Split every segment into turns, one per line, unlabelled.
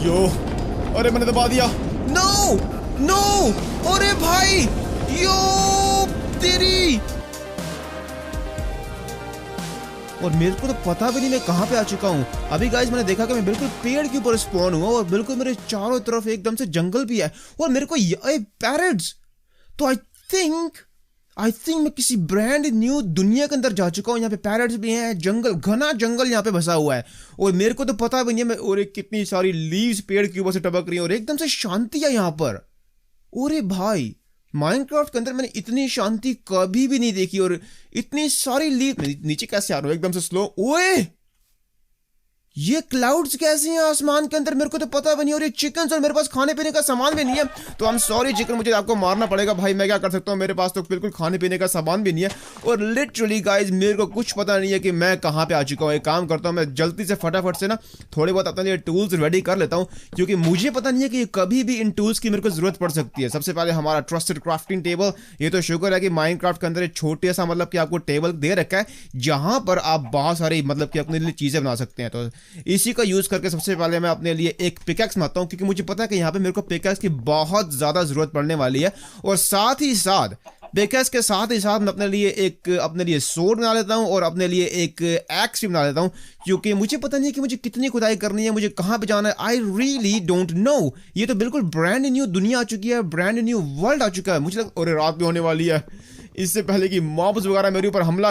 यो, अरे मैंने दबा दिया।
नो नो, अरे भाई, यो तेरी। और मेरे को तो पता भी नहीं मैं कहाँ पे आ चुका हूँ। अभी गाइस मैंने देखा कि मैं बिल्कुल पेड़ के ऊपर स्पॉन हुआ और बिल्कुल मेरे चारों तरफ एकदम से जंगल भी है और मेरे को पैरट्स। तो आई थिंक मैं किसी ब्रांड न्यू दुनिया के अंदर जा चुका हूँ। यहाँ पे पैरट्स भी हैं, जंगल, घना जंगल यहाँ पे बसा हुआ है और मेरे को तो पता भी नहीं है। और कितनी सारी लीव्स पेड़ के ऊपर से टपक रही है और एकदम से शांति है यहाँ पर। अरे भाई, माइनक्राफ्ट के अंदर मैंने इतनी शांति कभी भी नहीं देखी। और इतनी सारी लीव, नीचे कैसे आ रहा हूँ एकदम से स्लो। ओए, ये क्लाउड्स कैसे हैं आसमान के अंदर, मेरे को तो पता भी नहीं। और ये चिकन और मेरे पास खाने पीने का सामान भी नहीं है। तो आई एम सॉरी चिकन, मुझे आपको मारना पड़ेगा भाई, मैं क्या कर सकता हूँ, मेरे पास तो बिल्कुल खाने पीने का सामान भी नहीं है। और लिटरली गाइज मेरे को कुछ पता नहीं है कि मैं कहाँ पे आ चुका हूँ। एक काम करता हूँ, मैं जल्दी से फटाफट से ना थोड़े बहुत अपने लिए टूल्स रेडी कर लेता हूँ, क्योंकि मुझे पता नहीं है कि कभी भी इन टूल्स की मेरे को जरूरत पड़ सकती है। सबसे पहले हमारा ट्रस्टेड क्राफ्टिंग टेबल। ये तो शुक्र है कि माइनक्राफ्ट के अंदर एक छोटे सा मतलब कि आपको टेबल दे रखा है जहां पर आप बहुत सारी मतलब कि अपने लिए चीजें बना सकते हैं। तो इसी का यूज करके सबसे पहले मैं अपने लिए एक पिकैक्स बनाता हूं, क्योंकि मुझे पता है कि यहाँ पे मेरे को पिकैक्स की बहुत ज्यादा जरूरत पड़ने वाली है। और साथ ही साथ पिकैक्स के साथ ही साथ मैं अपने लिए सोर्ड बना लेता हूं और अपने लिए एक एक्स भी बना लेता हूं, क्योंकि मुझे पता नहीं है कि मुझे कितनी खुदाई करनी है, मुझे कहां पे जाना है। I really don't know. ये तो बिल्कुल ब्रांड न्यू दुनिया आ चुकी है, ब्रांड न्यू वर्ल्ड आ चुका है। मुझे लगता है, और रात भी होने वाली है। इससे पहले कि मॉब्स वगैरह मेरे ऊपर हमला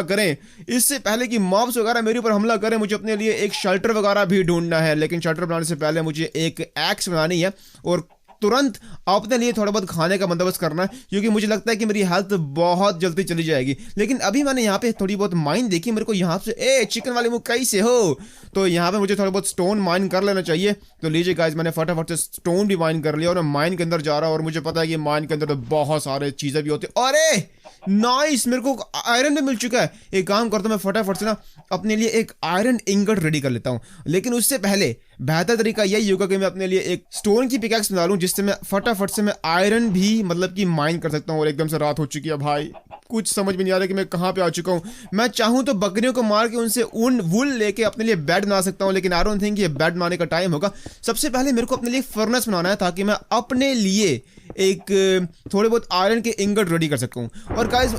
करें, मुझे अपने लिए एक शेल्टर वगैरह भी ढूंढना है। लेकिन शेल्टर बनाने से पहले मुझे एक एक्स बनानी है और तुरंत अपने लिए थोड़ा बहुत खाने का बंदोबस्त करना है, क्योंकि मुझे लगता है कि मेरी हेल्थ बहुत जल्दी चली जाएगी। लेकिन अभी मैंने यहाँ पे थोड़ी बहुत माइन देखी, मेरे को यहाँ से चिकन वाले मुंह कैसे हो, तो यहाँ पे मुझे थोड़ा बहुत स्टोन माइन कर लेना चाहिए। तो लीजिए गाइस, मैंने फटाफट से स्टोन भी माइन कर लिया और मैं माइन के अंदर जा रहा हूँ। और मुझे पता है कि माइन के अंदर तो बहुत सारे चीजें भी होती है। अरे नाइस, मेरे को आयरन भी मिल चुका है। एक काम करता हूँ, मैं फटाफट से ना अपने लिए एक आयरन इंगट रेडी कर लेता हूँ। लेकिन उससे पहले बेहतर तरीका यही होगा कि मैं अपने लिए एक स्टोन की पिकैक्स बना लूं, जिससे मैं फटाफट से मैं आयरन भी मतलब कि माइन कर सकता हूँ। और एकदम से रात हो चुकी है भाई, कुछ समझ में नहीं आ रहा कि मैं कहाँ पे आ चुका हूँ। मैं चाहूँ तो बकरियों को मार के उनसे ऊन वुल लेके अपने लिए बेड बना सकता हूँ, लेकिन आई डोंट थिंक ये बेड बनाने का टाइम होगा। सबसे पहले मेरे को अपने लिए फर्नेस बनाना है, ताकि मैं अपने लिए एक थोड़े बहुत आयरन के इंगट रेडी कर सकूँ। और गाइस,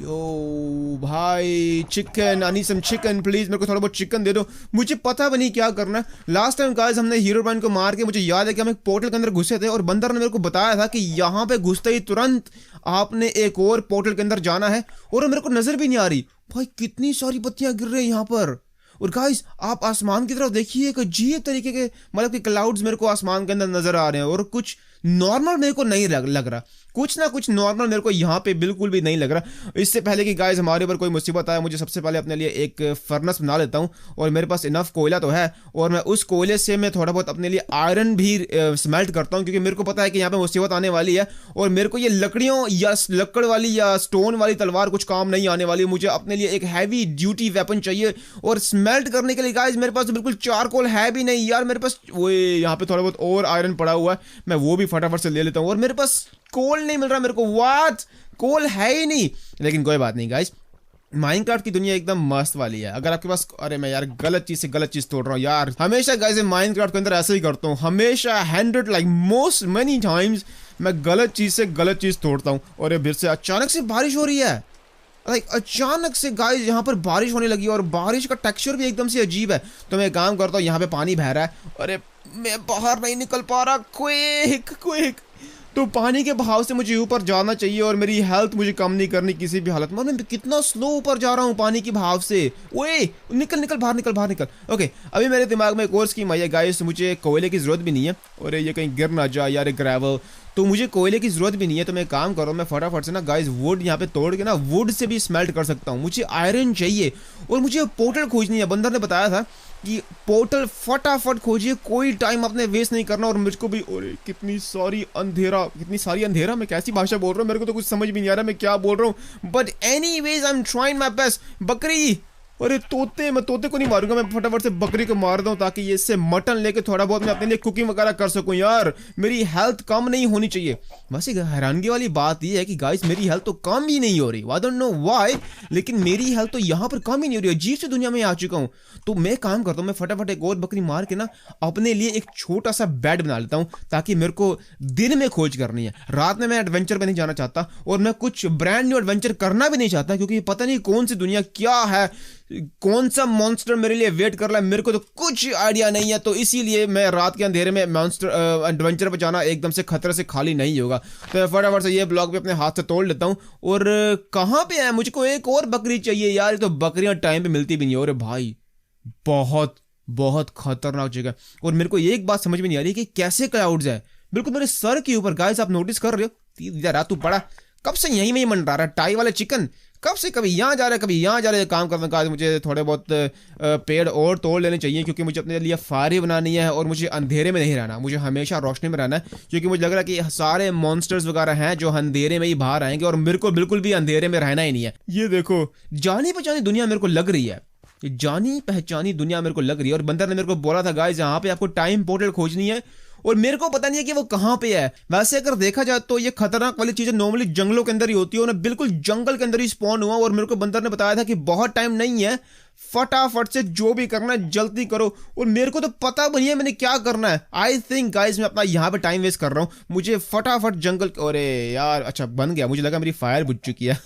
यो भाई, chicken, I need some chicken please, मेरे को थोड़ा बहुत चिकन दे दो। मुझे पता भी नहीं क्या करना है। लास्ट टाइम गाइस हमने हीरोब्राइन को मार के, मुझे याद है कि हम एक पोर्टल के अंदर घुसे थे और बंदर ने मेरे को बताया था कि यहाँ पे घुसते ही तुरंत आपने एक और पोर्टल के अंदर जाना है। और मेरे को नजर भी नहीं आ रही भाई, कितनी सारी बत्तियां गिर रही है यहाँ पर। और गाइस आप आसमान की तरफ देखिए, एक अजीब तरीके के मतलब कि क्लाउड्स मेरे को आसमान के अंदर नजर आ रहे हैं और कुछ नॉर्मल मेरे को नहीं लग रहा। कुछ ना कुछ नॉर्मल मेरे को यहाँ पे बिल्कुल भी नहीं लग रहा। इससे पहले कि गाइस हमारे ऊपर कोई मुसीबत आए, मुझे सबसे पहले अपने लिए एक फर्नेस बना लेता हूँ। और मेरे पास इनफ कोयला तो है, और मैं उस कोयले से मैं थोड़ा बहुत अपने लिए आयरन भी स्मेल्ट करता हूँ, क्योंकि मेरे को पता है कि यहाँ पे मुसीबत आने वाली है। और मेरे को ये लकड़ियों या लकड़ वाली या स्टोन वाली तलवार कुछ काम नहीं आने वाली। मुझे अपने लिए एक हैवी ड्यूटी वेपन चाहिए। और स्मेल्ट करने के लिए गाइस मेरे पास तो बिल्कुल चारकोल है भी नहीं यार। मेरे पास वो यहाँ पे थोड़ा बहुत और आयरन पड़ा हुआ है, मैं वो भी फटाफट से ले लेता हूँ। और मेरे पास कोल नहीं मिल रहा मेरे को, व्हाट, कोल है ही नहीं। लेकिन कोई बात नहीं गाइस, माइनक्राफ्ट की दुनिया एकदम मस्त वाली है। अगर आपके पास, अरे मैं यार गलत चीज से गलत चीज तोड़ रहा हूँ यार। हमेशा गाइस माइनक्राफ्ट के अंदर ऐसे ही करता हूँ, हमेशा 100 लाइक मोस्ट मेनी टाइम्स मैं गलत चीज से गलत चीज तोड़ता हूँ। और ये फिर से अचानक से बारिश हो रही है, लाइक अचानक से गाइस यहाँ पर बारिश होने लगी और बारिश का टेक्सचर भी एकदम से अजीब है। तो मैं काम करता हूँ, यहाँ पे पानी बह रहा है, अरे मैं बाहर नहीं निकल पा रहा, क्विक। तो पानी के बहाव से मुझे ऊपर जाना चाहिए और मेरी हेल्थ मुझे कम नहीं करनी किसी भी हालत में। मैं कितना स्लो ऊपर जा रहा हूँ पानी के बहाव से। ओए निकल बाहर निकल। ओके, अभी मेरे दिमाग में एक और स्कीम आई है गाइस, मुझे कोयले की जरूरत भी नहीं है। और ये कहीं गिर ना जाए यार, ग्रेवल, तो मुझे कोयले की जरूरत भी नहीं है। तो मैं काम कर रहा हूँ, मैं फटाफट से ना गाइस वुड यहाँ पे तोड़ के ना वुड से भी स्मेल्ट कर सकता हूँ। मुझे आयरन चाहिए और मुझे पोर्टल खोजनी है। बंदर ने बताया था कि पोर्टल फटाफट खोजिए, कोई टाइम आपने वेस्ट नहीं करना। और मुझको भी, अरे कितनी सारी अंधेरा, मैं कैसी भाषा बोल रहा हूँ, मेरे को तो कुछ समझ भी नहीं आ रहा मैं क्या बोल रहा हूँ। But anyways I am trying my best. बकरी, अरे तोते, मैं तोते को नहीं मारूंगा, मैं फटाफट से बकरी को मार दूं ताकि ये इससे मटन लेके थोड़ा बहुत मैं अपने लिए कुकिंग वगैरह कर सकूं। यार मेरी हेल्थ कम नहीं होनी चाहिए। वैसे हैरानगी वाली बात ये है कि गाइस मेरी हेल्थ तो कम ही नहीं हो रही, आई डोंट नो व्हाई, लेकिन मेरी हेल्थ तो यहाँ पर कम ही नहीं हो रही है। अजीब सी दुनिया में आ चुका हूँ। तो मैं काम करता हूँ, मैं फटाफट एक और बकरी मार के ना अपने लिए एक छोटा सा बेड बना लेता हूँ, ताकि मेरे को दिन में खोज करनी है, रात में मैं एडवेंचर पे नहीं जाना चाहता और मैं कुछ ब्रांड न्यू एडवेंचर करना भी नहीं चाहता, क्योंकि पता नहीं कौन सी दुनिया क्या है, कौन सा मॉन्स्टर मेरे लिए वेट कर रहा है, मेरे को तो कुछ आइडिया नहीं है। तो इसीलिए मैं रात के अंधेरे में मॉन्स्टर एडवेंचर पे जाना एकदम से खतरे से खाली नहीं होगा। तो मैं फटाफट से ये ब्लॉक भी अपने हाथ से तोड़ लेता हूँ। और कहाँ पे है, मुझको एक और बकरी चाहिए यार, तो बकरियां टाइम पे मिलती भी नहीं। और भाई बहुत बहुत खतरनाक जगह। और मेरे को एक बात समझ में नहीं आ रही कि कैसे क्लाउड्स है बिल्कुल मेरे सर के ऊपर। गाइस आप नोटिस कर रहे हो, रात तू पड़ा कब से यहीं में ही मंडरा रहा है, टाई वाला चिकन कब से कभी यहाँ जा रहा है कभी यहाँ जा रहा है। काम करने का मुझे थोड़े बहुत पेड़ और तोड़ लेने चाहिए, क्योंकि मुझे अपने लिए फायरी बनानी है और मुझे अंधेरे में नहीं रहना, मुझे हमेशा रोशनी में रहना है। क्योंकि मुझे लग रहा है कि सारे मॉन्स्टर्स वगैरह हैं जो अंधेरे में ही बाहर आएंगे और मेरे को बिल्कुल भी अंधेरे में रहना ही नहीं है। ये देखो जानी पहचानी दुनिया मेरे को लग रही है, जानी पहचानी दुनिया मेरे को लग रही है। और बंदर ने मेरे को बोला था गाइस यहाँ पे आपको टाइम पोर्टल खोजनी है, और मेरे को पता नहीं है कि वो कहाँ पे है। वैसे अगर देखा जाए तो ये खतरनाक वाली चीजें नॉर्मली जंगलों के अंदर ही होती है, और बिल्कुल जंगल के अंदर ही स्पॉन हुआ। और मेरे को बंदर ने बताया था कि बहुत टाइम नहीं है, फटाफट से जो भी करना है जल्दी करो। और मेरे को तो पता भी नहीं है मैंने क्या करना है। आई थिंक गाइस मैं अपना यहाँ पे टाइम वेस्ट कर रहा हूँ, मुझे फटाफट जंगल। अरे यार अच्छा बन गया, मुझे लगा मेरी फायर बुझ चुकी है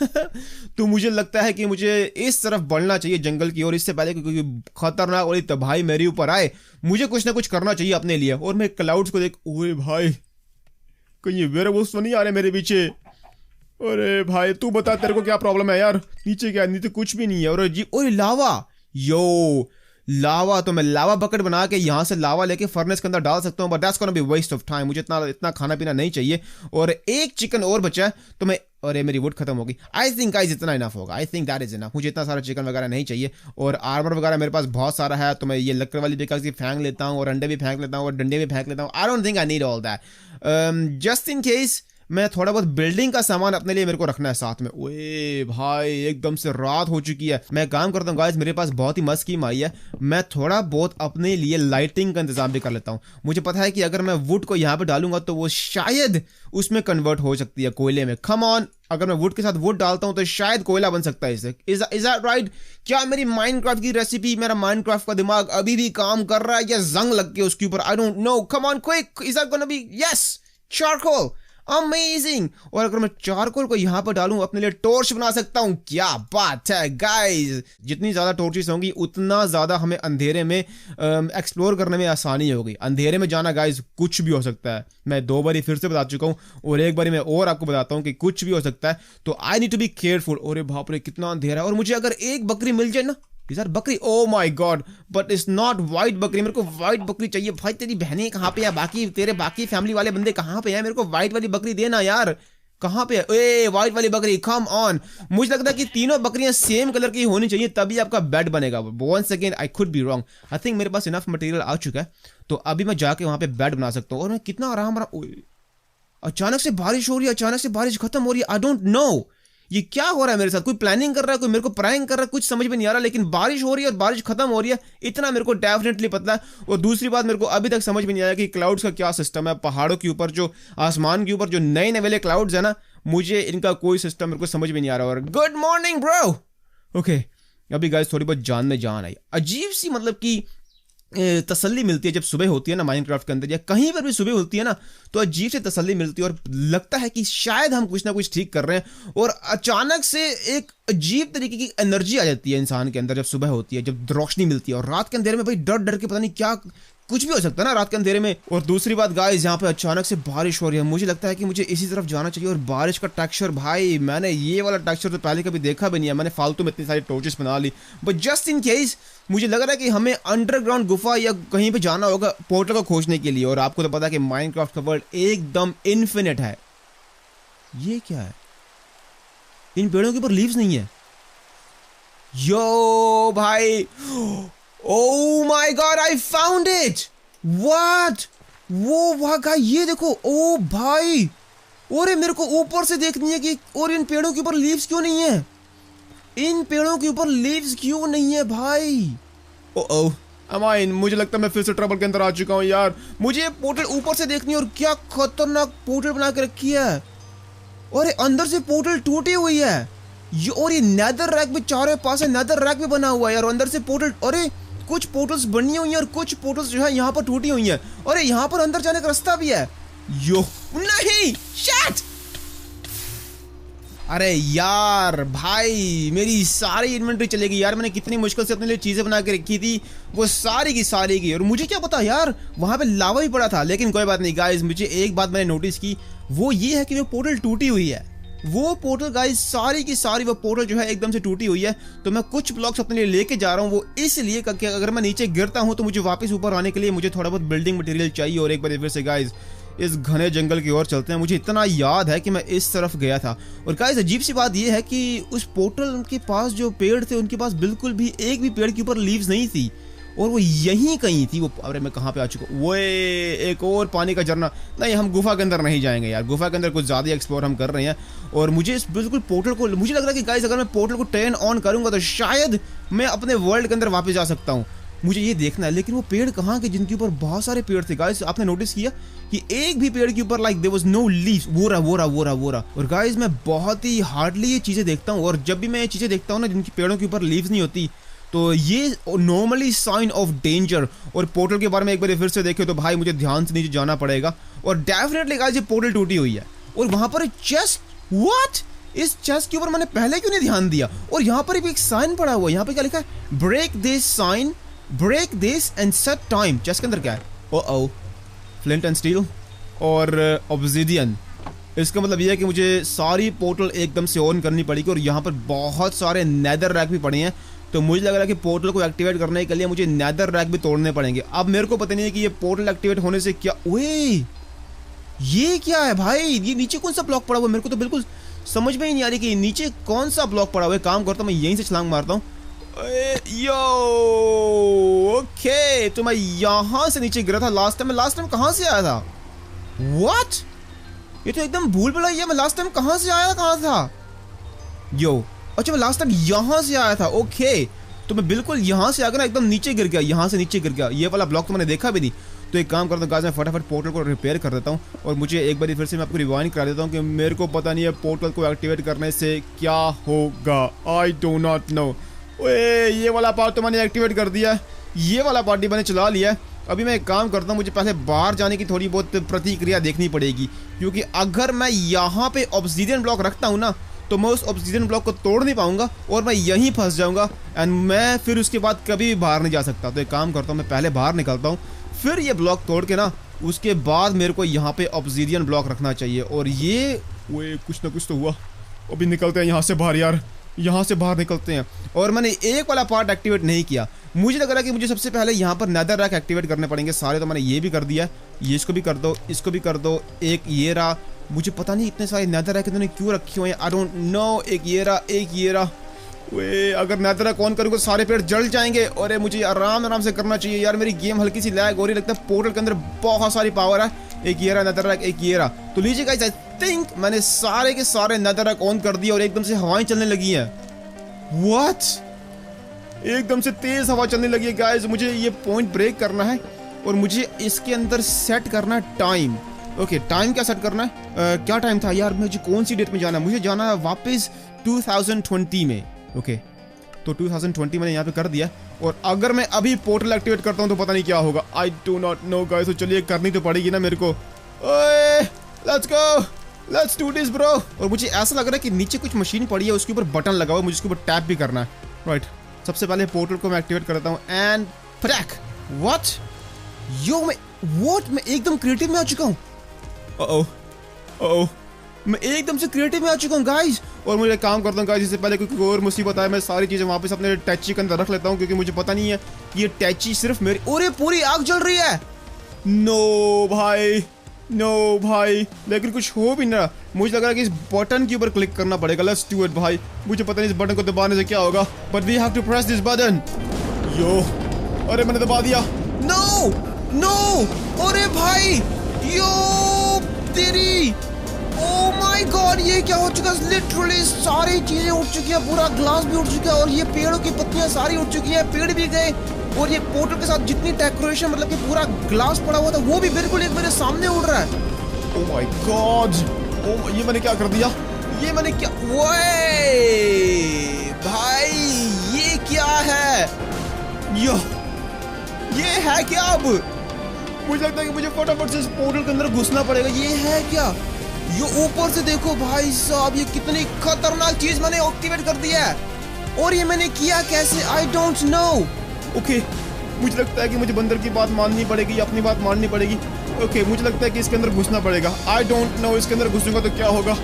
तो मुझे लगता है कि मुझे इस तरफ बढ़ना चाहिए जंगल की ओर, इससे पहले क्योंकि खतरनाक वाली तबाही मेरे ऊपर आए। मुझे कुछ ना कुछ करना चाहिए अपने लिए। और मैं क्लाउड्स को देख, ओए भाई कहीं वेयरवुल्व्स तो नहीं आ रहे मेरे पीछे। अरे भाई तू बता तेरे को क्या प्रॉब्लम है यार, नीचे क्या, नीचे कुछ भी नहीं है। और जी ओए लावा, यो लावा, तो मैं लावा बकेट बना के यहाँ से लावा लेके फर्नेस के अंदर डाल सकता हूँ, but that's gonna be waste of time. मुझे इतना खाना पीना नहीं चाहिए। और एक चिकन और बचा है तो मैं, अरे मेरी वुड खत्म होगी। आई थिंक गाइस इतना इनफ होगा, I think that is enough. मुझे इतना सारा चिकन वगैरह नहीं चाहिए, और आर्मर वगैरह मेरे पास बहुत सारा है। तो मैं ये लकड़ वाली पिकाक्स भी फेंक लेता हूँ, और अंडे भी फेंक लेता हूँ, और डंडे भी फेंक लेता हूँ। I don't think I need all that, just in case मैं थोड़ा बहुत बिल्डिंग का सामान अपने लिए मेरे को रखना है साथ में। ओए भाई एकदम से रात हो चुकी है। मैं काम करता हूँ गाइस, मेरे पास बहुत ही मस्त स्कीम आई है, मैं थोड़ा बहुत अपने लिए लाइटिंग का इंतजाम भी कर लेता हूँ। मुझे पता है कि अगर मैं वुड को यहाँ पे डालूंगा तो वो शायद उसमें कन्वर्ट हो सकती है कोयले में। कम ऑन, अगर मैं वुड के साथ वुड डालता हूँ तो शायद कोयला बन सकता है इससे। Is that right? क्या मेरी माइनक्राफ्ट की रेसिपी, मेरा माइनक्राफ्ट का दिमाग अभी भी काम कर रहा है या जंग लग के उसके ऊपर? I don't know. Come on quick, is that gonna be? Yes, charcoal, amazing. और अगर मैं चारकोल को यहां पर डालूं अपने लिए टॉर्च बना सकता हूं। क्या बात है गाइस, जितनी ज्यादा टॉर्चेस होंगी उतना ज्यादा हमें अंधेरे में एक्सप्लोर करने में आसानी होगी। अंधेरे में जाना गाइस कुछ भी हो सकता है, मैं 2 बारी फिर से बता चुका हूं, और एक बारी मैं और आपको बताता हूं कि कुछ भी हो सकता है। तो I need to be careful. अरे बाप रे कितना अंधेरा है। और मुझे अगर एक बकरी मिल जाए ना, यार बकरी, oh my God, but it's not white बकरी। मेरे को व्हाइट बकरी चाहिए। भाई तेरी बहनें कहाँ पे है, बाकी तेरे बाकी फैमिली वाले बंदे कहाँ पे हैं? मेरे को व्हाइट वाली बकरी देना यार। कहाँ पे है? ए व्हाइट वाली बकरी, कम ऑन। मुझे लगता है कि तीनों बकरियां सेम कलर की होनी चाहिए तभी आपका बेड बनेगा। Once again I could be wrong. I think मेरे पास इनफ मटेरियल आ चुका है, तो अभी मैं जाके वहां पे बेड बना सकता हूँ। और मैं कितना आराम अचानक से बारिश हो रही है, अचानक से बारिश खत्म हो रही है। आई डोंट नो ये क्या हो रहा है मेरे साथ। कोई प्लानिंग कर रहा है, कोई मेरे को प्रैंक कर रहा है, कुछ समझ में नहीं आ रहा। लेकिन बारिश हो रही है और बारिश खत्म हो रही है, इतना मेरे को डेफिनेटली पता है। और दूसरी बात, मेरे को अभी तक समझ में नहीं आया कि क्लाउड्स का क्या सिस्टम है। पहाड़ों के ऊपर जो, आसमान के ऊपर जो नए नए वाले क्लाउड्स है ना, मुझे इनका कोई सिस्टम मेरे को समझ में नहीं आ रहा। और गुड मॉर्निंग ब्रो। ओके अभी गाइस थोड़ी बहुत जान में जान आई। अजीब सी मतलब कि तसल्ली मिलती है जब सुबह होती है ना माइनक्राफ्ट के अंदर, या कहीं पर भी सुबह होती है ना, तो अजीब से तसल्ली मिलती है और लगता है कि शायद हम कुछ ना कुछ ठीक कर रहे हैं। और अचानक से एक अजीब तरीके की एनर्जी आ जाती है इंसान के अंदर जब सुबह होती है, जब रोशनी मिलती है। और रात के अंधेरे में भाई डर डर के पता नहीं क्या कुछ भी हो सकता है ना रात के अंधेरे में। और दूसरी बात गाइस, यहाँ पे अचानक से बारिश हो रही है। मुझे लगता है कि मुझे इसी तरफ जाना चाहिए। और बारिश का टेक्सचर, भाई मैंने ये वाला टेक्सचर तो पहले कभी देखा भी नहीं है। मैंने फालतू में इतनी सारी टॉर्चेस बना ली, बट जस्ट इन केस मुझे लग रहा है कि हमें अंडरग्राउंड गुफा या कहीं पे जाना होगा पोर्टल को खोजने के लिए। और आपको तो पता है कि माइनक्राफ्ट का वर्ल्ड एकदम इन्फिनिट है। ये क्या है? इन पेड़ों के ऊपर लीव्स नहीं है। यो भाई, Oh my God, I found it! What? वो वाह ये देखो, ओ भाई, और मेरे को ऊपर से देखनी है कि और इन पेड़ों के ऊपर लीव्स क्यों नहीं है। इन पेड़ों के ऊपर लीव्स क्यों नहीं है भाई? ओह अमाइन, मुझे लगता है मैं फिर से ट्रबल के अंदर आ चुका हूँ यार। मुझे पोर्टल ऊपर से देखनी है और क्या खतरनाक पोर्टल बना के रखी है। और अंदर से पोर्टल टूटी हुई है और ये नेदर रैक भी चारों पास है, नेदर रैक भी बना हुआ है यार। अंदर से पोर्टल, अरे कुछ पोर्टल्स बनी हुई हैं और कुछ पोर्टल्स जो है यहाँ पर टूटी हुई हैं। अरे यहाँ पर अंदर जाने का रास्ता भी है। यो नहीं, शिट! अरे यार भाई, मेरी सारी इन्वेंटरी चलेगी यार। मैंने कितनी मुश्किल से अपने लिए चीजें बना के रखी थी, वो सारी की सारी की। और मुझे क्या पता यार, वहां पे लावा भी पड़ा था। लेकिन कोई बात नहीं गाइस, मुझे एक बात मैंने नोटिस की, वो ये है कि जो पोर्टल टूटी हुई है, वो पोर्टल गाइस सारी की सारी वो पोर्टल जो है एकदम से टूटी हुई है। तो मैं कुछ ब्लॉक्स अपने लिए लेके जा रहा हूँ, वो इसलिए कि अगर मैं नीचे गिरता हूँ तो मुझे वापस ऊपर आने के लिए मुझे थोड़ा बहुत बिल्डिंग मटेरियल चाहिए। और एक बार फिर से गाइस इस घने जंगल की ओर चलते हैं। मुझे इतना याद है कि मैं इस तरफ गया था। और गाइस अजीब सी बात यह है कि उस पोर्टल के पास जो पेड़ थे, उनके पास बिल्कुल भी एक भी पेड़ के ऊपर लीव्स नहीं थी, और वो यहीं कहीं थी। वो अरे मैं कहाँ पे आ चुका हूँ? वो एक और पानी का झरना। नहीं, हम गुफा के अंदर नहीं जाएंगे यार, गुफा के अंदर कुछ ज़्यादा एक्सप्लोर हम कर रहे हैं। और मुझे इस बिल्कुल पोर्टल को, मुझे लग रहा है कि गाइस अगर मैं पोर्टल को टर्न ऑन करूंगा तो शायद मैं अपने वर्ल्ड के अंदर वापस जा सकता हूँ। मुझे ये देखना है। लेकिन वो पेड़ कहाँ के जिनके ऊपर बहुत सारे पेड़ थे गाइस? आपने नोटिस किया कि एक भी पेड़ के ऊपर like there was no leaves. वो रहा। और गाइस मैं बहुत ही हार्डली ये चीजें देखता हूँ, और जब भी मैं ये चीजें देखता हूँ ना जिनकी पेड़ों के ऊपर लीव्स नहीं होती, तो ये नॉर्मली साइन ऑफ डेंजर। और पोर्टल के बारे में एक बार फिर से देखे तो भाई मुझे ध्यान से नीचे जाना पड़ेगा। और डेफिनेटली गाइस ये पोर्टल टूटी हुई है। और वहां पर चेस्ट, व्हाट? इस चेस्ट के ऊपर मैंने पहले क्यों नहीं ध्यान दिया? और यहाँ पर भी एक साइन पड़ा हुआ है। यहाँ पे क्या लिखा है? Break this sign, break this and set time. Chest के अंदर क्या है? ओह, फ्लिंट एंड स्टील और ऑब्सिडियन। इसका मतलब यह है कि मुझे सारी पोर्टल एकदम से ऑन करनी पड़ेगी। और यहाँ पर बहुत सारे नेदर रैक भी पड़े हैं, तो मुझे लग रहा है कि पोर्टल को एक्टिवेट करने के लिए मुझे नेदर रैक भी तोड़ने पड़ेंगे। अब मेरे को पता नहीं है कि ये पोर्टल एक्टिवेट होने से क्या, ओए ये क्या है भाई? ये नीचे कौन सा ब्लॉक पड़ा हुआ है? मेरे को तो बिल्कुल समझ में ही नहीं आ रही कि नीचे कौन सा ब्लॉक पड़ा हुआ है। काम करता हूँ मैं यहीं से छलांग मारता हूँ। यो ओके, तो मैं यहाँ से नीचे गिरा था लास्ट टाइम कहाँ से आया था? व्हाट? ये तो एकदम भूल भुलैया है। मैं लास्ट टाइम कहाँ से आया, कहाँ था? यो अच्छा, मैं लास्ट टाइम यहाँ से आया था। ओके, तो मैं बिल्कुल यहाँ से आकर ना एकदम नीचे गिर गया, यहाँ से नीचे गिर गया। ये वाला ब्लॉक तो मैंने देखा भी नहीं। तो एक काम करता हूँ गाइस, मैं फटाफट पोर्टल को रिपेयर कर देता हूँ। और मुझे एक बार फिर से मैं आपको रिवाइंड करा देता हूँ कि मेरे को पता नहीं है पोर्टल को एक्टिवेट करने से क्या होगा। I do not know. ओए ये वाला पार्ट तो मैंने एक्टिवेट कर दिया है, ये वाला पार्ट भी मैंने चला लिया है। अभी मैं एक काम करता हूँ, मुझे पहले बाहर जाने की थोड़ी बहुत प्रतिक्रिया देखनी पड़ेगी, क्योंकि अगर मैं यहाँ पे ऑब्सिडियन ब्लॉक रखता हूँ ना, तो मैं उस ऑब्सिडियन ब्लॉक को तोड़ नहीं पाऊंगा और मैं यहीं फंस जाऊंगा। एंड मैं फिर उसके बाद कभी भी बाहर नहीं जा सकता। तो एक काम करता हूँ, मैं पहले बाहर निकलता हूँ, फिर ये ब्लॉक तोड़ के ना उसके बाद मेरे को यहाँ पे ऑब्सिडियन ब्लॉक रखना चाहिए। और ये वो कुछ ना कुछ तो हुआ। अभी निकलते हैं यहाँ से बाहर यार, यहाँ से बाहर निकलते हैं। और मैंने एक वाला पार्ट एक्टिवेट नहीं किया। मुझे लग रहा है कि मुझे सबसे पहले यहाँ पर नेदर रैक एक्टिवेट करने पड़ेंगे सारे। तो मैंने ये भी कर दिया, ये इसको भी कर दो, इसको भी कर दो। एक ये रहा, मुझे पता नहीं इतने सारे नेदर रैक इन्होंने क्यों रखे हुए हैं, आई डोंट नो। एक ये रहा, एक ये रहा। वे अगर नेदर रैक ऑन करूँगा सारे पेड़ जल जाएंगे। और मुझे आराम से करना चाहिए यार। मेरी गेम हल्की सी लैग हो रही, लगता है पोर्टल के अंदर बहुत सारी पावर है। एक ये रहा नेदर रैक, एक ये रहा। तो लीजिए गाइस, आई थिंक मैंने सारे के सारे नेदर रैक ऑन कर दिए और एकदम से हवाएं चलने लगी हैं। व्हाट? एकदम से तेज हवा चलने लगी है गाइस। मुझे ये पॉइंट ब्रेक करना है और मुझे इसके अंदर सेट करना है टाइम। ओके, टाइम क्या सेट करना है? क्या टाइम था यार? मुझे कौन सी डेट में जाना है? मुझे जाना है वापस 2020 में। ओके, तो 2020 मैंने यहाँ पे कर दिया। और अगर मैं अभी पोर्टल एक्टिवेट करता हूँ तो पता नहीं क्या होगा। I do not know guys. तो चलिए करनी तो पड़ेगी ना मेरे को। ओए let's go, let's do this bro. और मुझे ऐसा लग रहा है कि नीचे कुछ मशीन पड़ी है, उसके ऊपर बटन लगा हुआ है, मुझे उसके ऊपर टैप भी करना है। राइट, सबसे पहले पोर्टल को मैं एक्टिवेट करता हूँ एंड फटैक। व्हाट? यो मैं एकदम क्रिएटिव में आ चुका हूँ। ओह, मैं एकदम से क्रिएटिव में आ चुका हूँ गाइस। और मुझे काम करता हूँ गाइस, इससे पहले कोई और मुसीबत आए मैं सारी चीजें वापस अपने टैची के अंदर रख लेता हूँ, क्योंकि मुझे पता नहीं है कि ये टैची सिर्फ मेरी। और पूरी आग जल रही है। नो भाई, लेकिन कुछ हो भी ना। मुझे लग रहा है कि इस बटन के ऊपर क्लिक करना पड़ेगा। लेट्स डू इट भाई। मुझे पता नहीं इस बटन को दबाने से क्या होगा, but we have to press this button. Yo अरे मैंने दबा दिया। नो अरे भाई, यो तेरी, ओ माय माय गॉड, ये क्या हो चुका है? लिटरली सारी चीजें उठ चुकी है, पूरा ग्लास भी उठ चुका है और ये पेड़ों की पत्तियां सारी उठ चुकी है, पेड़ भी गए और ये पोर्टल के साथ जितनी डेकोरेशन मतलब कि पूरा ग्लास पड़ा हुआ था वो भी बिल्कुल एक मेरे सामने उड़ रहा है।
ओ माय गॉड, ओ ये मैंने क्या कर दिया?
ये मैंने क्या, ओए भाई ये क्या है? ये है क्या? अब
मुझे लगता है कि मुझे फटाफट से इस पोर्टल के अंदर
घुसना पड़ेगा। ये है क्या? ये ऊपर से देखो भाई साहब, ये कितनी खतरनाक चीज मैंने एक्टिवेट कर दिया है और ये मैंने किया कैसे? I don't know.
ओके, मुझे लगता है कि मुझे बंदर की बात माननी पड़ेगी, अपनी बात माननी पड़ेगी। ओके, मुझे लगता है कि इसके अंदर घुसना पड़ेगा। आई डोंट नो इसके अंदर घुसूंगा तो क्या होगा।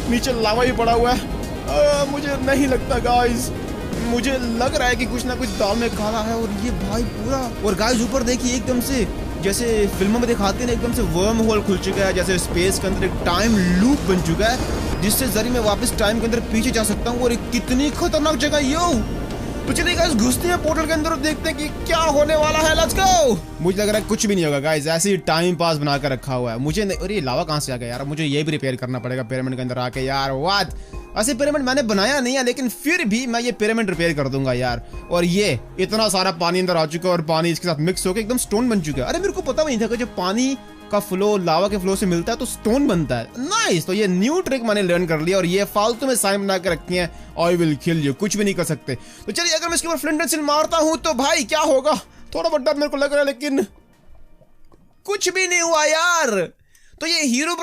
नीचे लावा ही पड़ा हुआ है। मुझे नहीं लगता गाइस, मुझे लग रहा है कि कुछ ना कुछ दाल में काला है। और ये भाई पूरा, और गाइस ऊपर देखिए एकदम से जैसे फिल्मों में दिखाते हैं एकदम से वर्म होल खुल चुका है, जैसे स्पेस के अंदर एक टाइम लूप बन चुका है जिससे जरिए मैं वापस टाइम के अंदर पीछे जा सकता हूँ। और कितनी खतरनाक जगह यो। तो चलिए गाइस घुसते हैं पोर्टल के अंदर और देखते हैं कि क्या होने वाला है। Let's go. मुझे लग रहा है कुछ भी नहीं होगा गाइस, ऐसे ही टाइम पास बनाकर रखा हुआ है। मुझे नहीं, अरे लावा कहाँ से आ गया यार? मुझे ये भी रिपेयर करना पड़ेगा पिरामिड के अंदर आके यार। व्हाट? ऐसे पिरामिड मैंने बनाया नहीं है लेकिन फिर भी मैं ये पिरामिड रिपेयर कर दूंगा यार। और ये इतना सारा पानी अंदर आ चुका है और पानी इसके साथ मिक्स होकर एकदम स्टोन बन चुका है। अरे मेरे को पता नहीं था कि जब पानी का फ्लो लावा के फ्लो से मिलता है तो स्टोन बनता है। नाइस, तो ये न्यू ट्रिक मैंने लर्न कर लिया और ये फालतू में साइन बना के रखी है, आई विल किल यू, कुछ भी नहीं कर सकते। तो चलिए अगर मैं इसके ऊपर फ्लिंट एंड स्टील मारता हूं तो भाई क्या होगा? थोड़ा बहुत डर मेरे को लग रहा है लेकिन कुछ भी नहीं हुआ यार। तो ये हीरो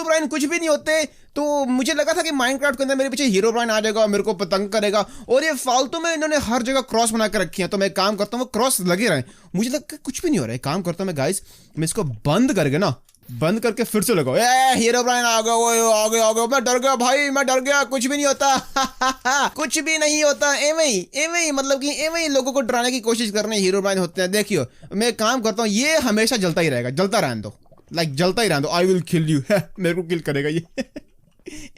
ब्राइन कुछ भी नहीं होते। तो मुझे लगा था कि माइनक्राफ्ट के अंदर मेरे पीछे हीरो ब्राइन आ जाएगा और मेरे को पतंग करेगा, और ये फालतू में इन्होंने हर जगह क्रॉस बना के रखी है। तो मैं काम करता हूँ वो क्रॉस लगे रहे। मुझे लगता है कुछ भी नहीं हो रहा है। काम करता हूँ मैं गाइस, मैं इसको बंद करके फिर से लगाओ। हीरो ब्राइन आ गया, वो आ गया। मैं डर गया भाई, मैं डर गया। कुछ भी नहीं होता कुछ भी नहीं होता। एवं ही मतलब कि एवं ही लोगों को डराने की कोशिश कर रहे हैं हीरो ब्राइन होते हैं। देखियो मैं काम करता हूँ, ये हमेशा जलता ही रहेगा, जलता रहने दो, लाइक जलता ही रहने दो। I will kill you. मेरे को किल करेगा ये।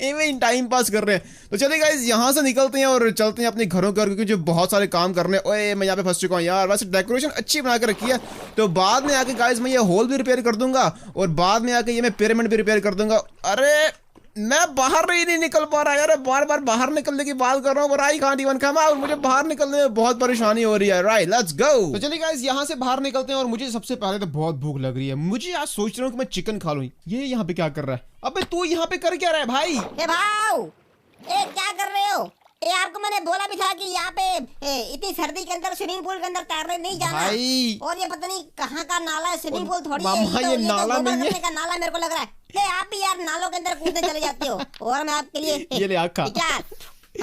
एवं टाइम पास कर रहे हैं। तो चलिए गाइस यहाँ से निकलते हैं और चलते हैं अपने घरों के, क्योंकि जो बहुत सारे काम करने। ओए मैं यहाँ पे फंस चुका हूँ यार। वैसे डेकोरेशन अच्छी बना के रखी है, तो बाद में आके गाइस मैं ये होल भी रिपेयर कर दूंगा और बाद में आके ये मैं पिरामिड भी रिपेयर कर दूंगा। अरे मैं बाहर ही नहीं निकल पा रहा यार, बार बार बाहर निकलने की बात कर रहा हूँ, I can't even come out. मुझे बाहर निकलने में बहुत परेशानी हो रही है। Right, let's go. तो चलिए गाइस यहाँ से बाहर निकलते हैं और मुझे सबसे पहले तो बहुत भूख लग रही है। मुझे आज सोच रहा हूँ कि मैं चिकन खा लूँ। ये यहाँ पे क्या कर रहा है? अबे तू यहाँ पे कर क्या रहा है भाई?
भाऊ क्या कर रहे हो? ये आपको मैंने बोला भी था कि यहाँ पे इतनी सर्दी के अंदर स्विमिंग पूल के अंदर तैरने नहीं जाना
भाई।
और ये पता नहीं कहाँ का नाला है, स्विमिंग पूल थोड़ी है।
ये नाला नहीं है
का नाला मेरे को लग रहा है। आप भी यार नालों के अंदर कूदने चले जाते हो और मैं आपके लिए
ये ले आग खा।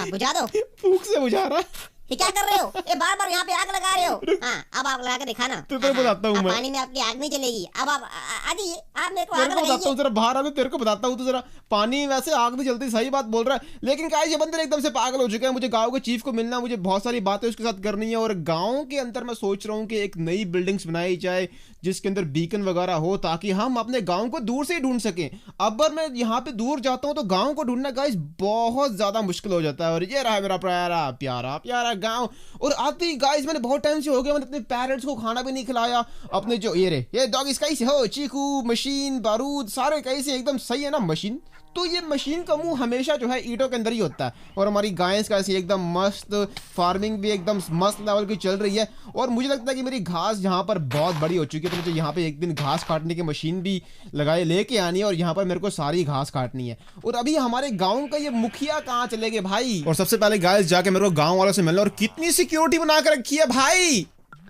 बुझा दो।
भूख से बुझा रहा है।
ये क्या कर रहे हो? ये बार बार यहाँ पे आग लगा रहे हो। हाँ, अब आग लगा के दिखाना।
तो तेरे को बताता हूँ मैं।
पानी में आपकी आग नहीं जलेगी। अब आप आइए, आप मेरे को आग
लगाइए। बताता हूँ जरा बाहर आने, तेरे को बताता हूँ। तो जरा पानी वैसे आग नहीं जलती, सही बात बोल रहा है। लेकिन गाइस ये बंदर एकदम से पागल हो चुका है। मुझे गांव के चीफ को मिलना, मुझे बहुत सारी बातें उसके साथ करनी है और गांव के अंदर मैं सोच रहा हूँ कि एक नई बिल्डिंग्स बनाई जाए जिसके अंदर बीकन वगैरह हो, ताकि हम अपने गांव को दूर से ही ढूंढ सकें। अब मैं यहाँ पे दूर जाता हूँ तो गांव को ढूंढना गाइस बहुत ज्यादा मुश्किल हो जाता है। और ये रहा मेरा प्यारा प्यारा प्यारा गांव। और आते ही गाइस मैंने बहुत टाइम से हो गया, मैंने अपने पेरेंट्स को खाना भी नहीं खिलाया। अपने जो ये डॉग कैसे हो? चीकू, मशीन, बारूद सारे कैसे? एकदम सही है ना मशीन? तो ये मशीन का मुंह हमेशा जो है ईंटों के अंदर ही होता है। और हमारी गायें कैसी एकदम मस्त, फार्मिंग भी एकदम मस्त लेवल की चल रही है। और मुझे लगता है कि मेरी घास यहाँ पर बहुत बड़ी हो चुकी है, तो मुझे यहाँ पे एक दिन घास काटने की मशीन भी लेके आनी है और यहाँ पर मेरे को सारी घास काटनी है। और अभी हमारे गाँव का ये मुखिया कहाँ चले गए भाई? और सबसे पहले गाइस जाके मेरे को गाँव वालों से मिलना। और कितनी सिक्योरिटी बना के रखी है भाई।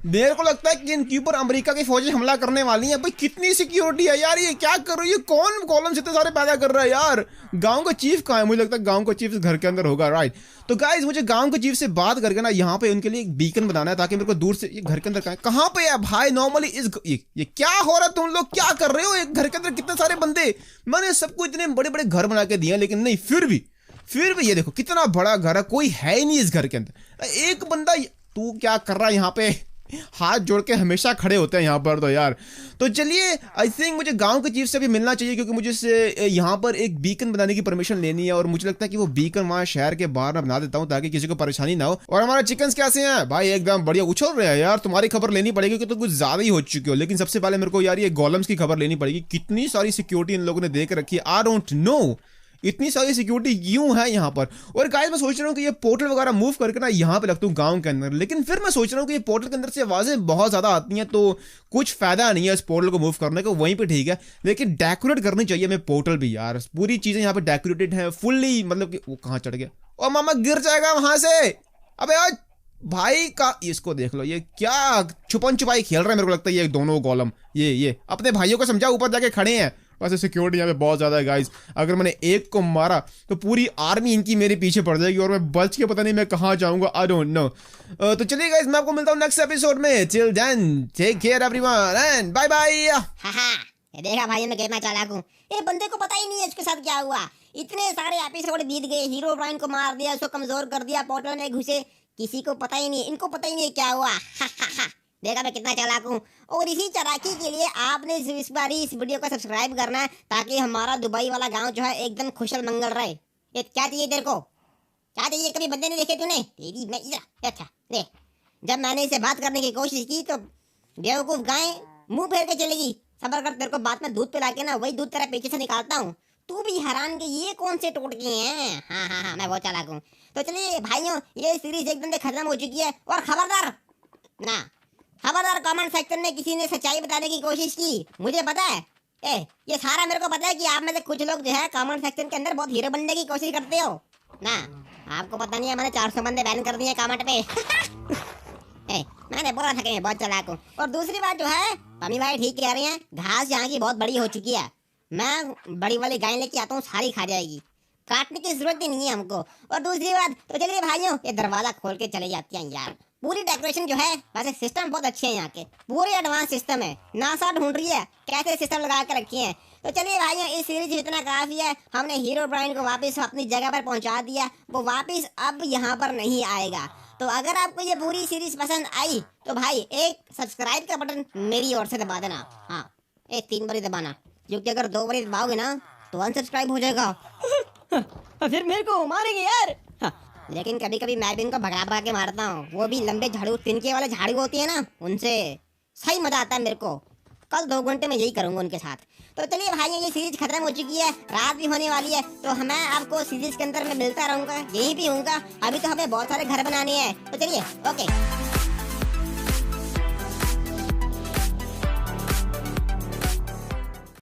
मेरे को लगता है कि इनके ऊपर अमेरिका की फौजें हमला करने वाली हैं। भाई कितनी सिक्योरिटी है यार, ये क्या कर रही है? कौन कॉलम्स इतने सारे पैदा कर रहा है यार? गांव का चीफ कहाँ है? मुझे लगता है गांव का चीफ घर के अंदर होगा। राइट, तो गाइस मुझे गांव के चीफ से बात करके ना यहाँ पे उनके लिए एक बीकन बनाना है, ताकि मेरे को दूर से ये घर के अंदर कहाँ पे है भाई? नॉर्मली ये क्या हो रहा है? तुम लोग क्या कर रहे हो? एक घर के अंदर कितने सारे बंदे, मैंने सबको इतने बड़े बड़े घर बना के दिए, लेकिन नहीं, फिर भी ये देखो कितना बड़ा घर है, कोई है ही नहीं इस घर के अंदर। एक बंदा, तू क्या कर रहा है यहाँ पे? हाथ जोड़ के हमेशा खड़े होते हैं यहाँ पर तो यार। तो चलिए आई थिंक मुझे गांव के चीफ से भी मिलना चाहिए, क्योंकि मुझे से यहाँ पर एक बीकन बनाने की परमिशन लेनी है। और मुझे लगता है कि वो बीकन वहाँ शहर के बाहर मैं बना देता हूँ, ताकि किसी को परेशानी ना हो। और हमारे चिकन्स कैसे हैं भाई? एकदम बढ़िया उछल रहे हैं यार। तुम्हारी खबर लेनी पड़ेगी, क्योंकि तो कुछ ज्यादा ही हो चुकी हो। लेकिन सबसे पहले मेरे को यार ये गोलम्स की खबर लेनी पड़ेगी। कितनी सारी सिक्योरिटी इन लोगों ने दे के रखी है, आई डोंट नो। इतनी सारी सिक्योरिटी क्यों है यहाँ पर। और गाइस मैं सोच रहा हूँ कि ये पोर्टल वगैरह मूव करके ना यहाँ पे रखता हूँ गाँव के अंदर, लेकिन फिर मैं सोच रहा हूँ कि ये पोर्टल के अंदर से आवाज़ें बहुत ज़्यादा आती हैं, तो कुछ फायदा नहीं है इस पोर्टल को मूव करने का, वहीं पे ठीक है। लेकिन डेकोरेट करनी चाहिए हमें पोर्टल भी यार, पूरी चीज़ें यहाँ पे डेकोरेटेड हैं फुल्ली, मतलब कि वो कहाँ चढ़ गया, ओ मामा गिर जाएगा वहाँ से। अबे आज भाई का इसको देख लो, ये क्या छुपन छुपाई खेल रहा है, मेरे को लगता है ये दोनों गोलम ये अपने भाइयों को समझा, ऊपर जाके खड़े हैं। वैसे सिक्योरिटी यहाँ पे बहुत ज़्यादा है गाइस, अगर मैंने एक को मारा तो पूरी आर्मी इनकी मेरे पीछे पड़ जाएगी और मैं बच के पता नहीं मैं कहाँ जाऊँगा, आई डोंट नो। तो चलिए गाइस मैं आपको मिलता हूँ नेक्स्ट एपिसोड में, till then take care everyone and bye bye.
ये देखा भाई मैं कितना चालाक हूँ, ये बंदे को पता ही नहीं है इसके साथ क्या हुआ। इतने सारे एपिसोड बीत गए, हीरो ब्राइन को मार दिया, उसको कमजोर कर दिया, पोर्टल में घुसे, किसी को पता ही नहीं, इनको पता ही नहीं क्या हुआ। देखा मैं कितना चालाक हूँ। और इसी चालाकी के लिए आपने इस बार इस वीडियो को सब्सक्राइब करना है ताकि हमारा दुबई वाला गांव जो है एकदम खुशल मंगल रहे। ये क्या चाहिए तेरे को, क्या चाहिए, कभी बंदे नहीं देखे तूने, तेरी मैं इधर। अच्छा देख, जब मैंने इसे बात करने की कोशिश की तो बेवकूफ गाय मुंह फेर के चलेगी। सबर कर, तेरे को बात में दूध पिला के ना वही दूध तेरा पीछे से निकालता हूँ। तू भी हैरान कि ये कौन से टोटके हैं। हाँ मैं बहुत चालाक हूँ। तो चलिए भाइयों, ये सीरीज एकदम से खत्म हो चुकी है। और खबरदार कमेंट सेक्शन में किसी ने सच्चाई बताने की कोशिश की, मुझे पता है, ये सारा मेरे को पता है कि आप में से कुछ लोग जो है कमेंट सेक्शन के अंदर बहुत हीरो बनने की कोशिश करते हो ना। आपको पता नहीं है मैंने 400 बंदे बैन कर दिए कमेंट पे। मैंने बोला था कि मैं बहुत चालाक हूँ। और दूसरी बात जो है, पम्मी भाई ठीक कह रहे हैं, घास यहाँ की बहुत बड़ी हो चुकी है, मैं बड़ी वाली गाय लेके आता हूँ, सारी खा जाएगी, काटने की जरूरत ही नहीं है हमको। और दूसरी बात, तो चलिए भाइयों ये दरवाजा खोल के चले जाती हैं यार। पूरी डेकोरेशन जो है, वैसे सिस्टम बहुत अच्छे हैं यहाँ के, पूरे एडवांस सिस्टम है, नासा ढूंढ रही है कैसे सिस्टम लगा के रखी है। तो चलिए भाइयों इस सीरीज इतना काफी है, हमने हीरो ब्राइन को वापस अपनी जगह पर पहुंचा दिया, वो वापस अब यहाँ पर नहीं आएगा। तो अगर आपको ये पूरी सीरीज पसंद आई तो भाई एक सब्सक्राइब का बटन मेरी ओर से दबा देना। हाँ 3 बारी दबाना, क्योंकि अगर 2 बारी दबाओगे ना तो अनसब्सक्राइब हो जाएगा। फिर मेरे को मारेंगे यार। लेकिन कभी कभी मैं भी इनको भगा के मारता हूँ, वो भी लंबे झाड़ू, तिनके वाले झाड़ू होती है ना, उनसे सही मजा आता है मेरे को। कल 2 घंटे में यही करूंगा उनके साथ। तो चलिए भाई ये सीरीज खत्म हो चुकी है, रात भी होने वाली है, तो मैं आपको सीरीज के अंदर में मिलता रहूंगा, यही भी हूँगा। अभी तो हमें बहुत सारे घर बनाने हैं। तो चलिए ओके।